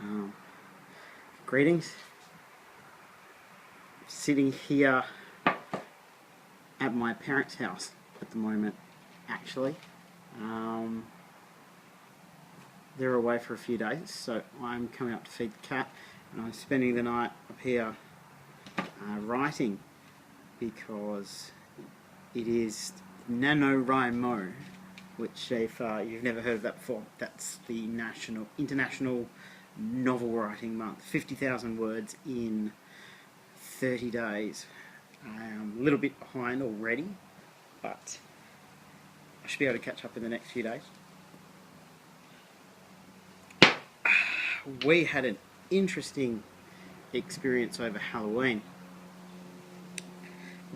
Um, Greetings. Sitting here at my parents' house at the moment, actually. They're away for a few days, so I'm coming up to feed the cat, and I'm spending the night up here writing, because it is NaNoWriMo, which, if you've never heard of that before, that's the international novel writing month. 50,000 words in 30 days. I'm a little bit behind already, but I should be able to catch up in the next few days. We had an interesting experience over Halloween.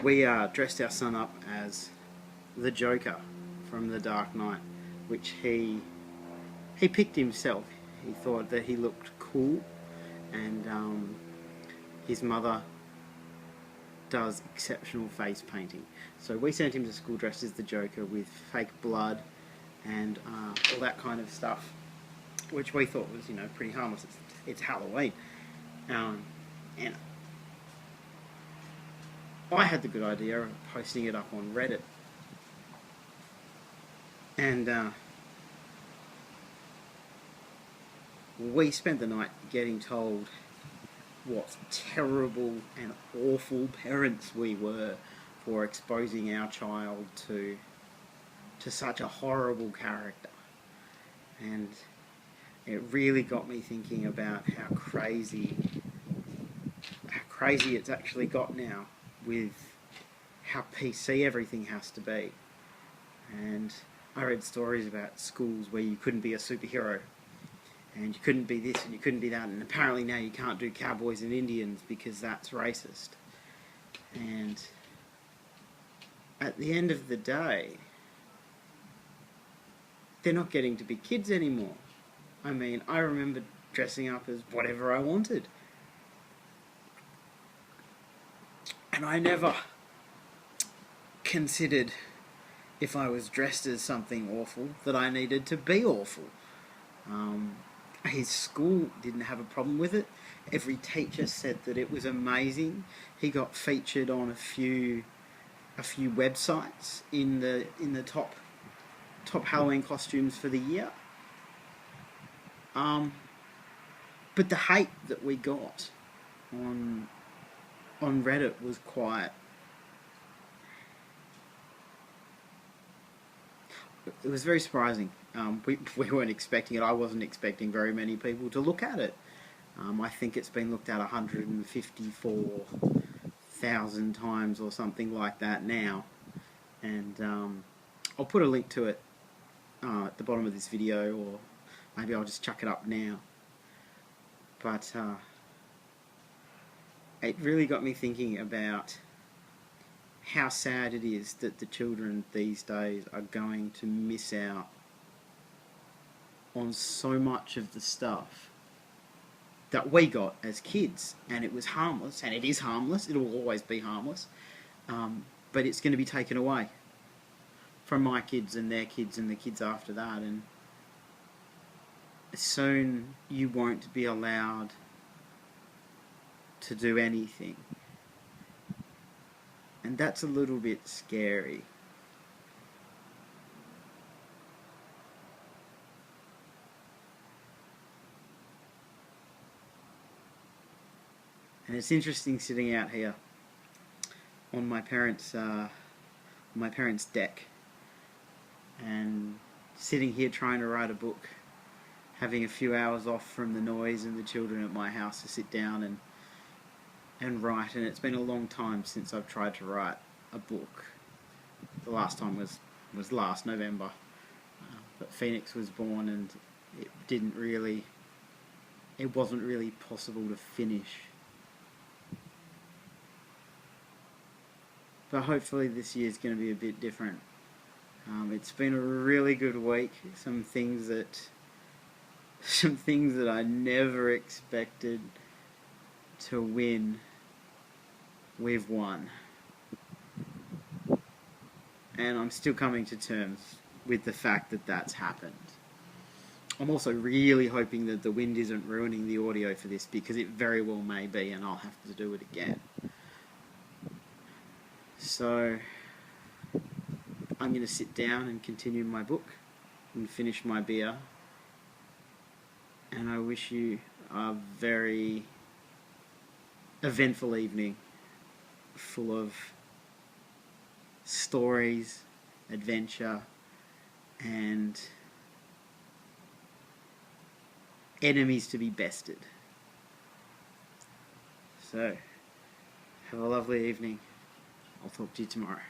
We dressed our son up as the Joker from The Dark Knight, which he picked himself. He thought that he looked cool, and his mother does exceptional face painting. So we sent him to school dressed as the Joker with fake blood and all that kind of stuff, which we thought was, pretty harmless. It's Halloween. And I had the good idea of posting it up on Reddit. And we spent the night getting told what terrible and awful parents we were for exposing our child to such a horrible character. And it really got me thinking about how crazy it's actually got now, with how PC everything has to be. And I read stories about schools where you couldn't be a superhero, and you couldn't be this and you couldn't be that, and apparently now you can't do cowboys and Indians because that's racist. And at the end of the day, they're not getting to be kids anymore. I mean, I remember dressing up as whatever I wanted. And I never considered, if I was dressed as something awful, that I needed to be awful. His school didn't have a problem with it. Every teacher said that it was amazing. He got featured on a few websites in the top Halloween costumes for the year. But the hate that we got on Reddit was quite... It was very surprising. We weren't expecting it. I wasn't expecting very many people to look at it. I think it's been looked at 154,000 times or something like that now. And I'll put a link to it at the bottom of this video, or maybe I'll just chuck it up now. But it really got me thinking about how sad it is that the children these days are going to miss out on so much of the stuff that we got as kids. And it was harmless, and it is harmless. It will always be harmless. But it's going to be taken away from my kids and their kids and the kids after that. And soon you won't be allowed to do anything. And that's a little bit scary. And it's interesting sitting out here on my parents' deck, and sitting here trying to write a book, having a few hours off from the noise and the children at my house to sit down and write. And it's been a long time since I've tried to write a book. The last time was last November, but Phoenix was born, and it wasn't really possible to finish. But hopefully this year's going to be a bit different. It's been a really good week. Some things that I never expected to win, we've won. And I'm still coming to terms with the fact that that's happened. I'm also really hoping that the wind isn't ruining the audio for this, because it very well may be, and I'll have to do it again. So I'm going to sit down and continue my book and finish my beer, and I wish you a very eventful evening full of stories, adventure, and enemies to be bested. So, have a lovely evening. I'll talk to you tomorrow.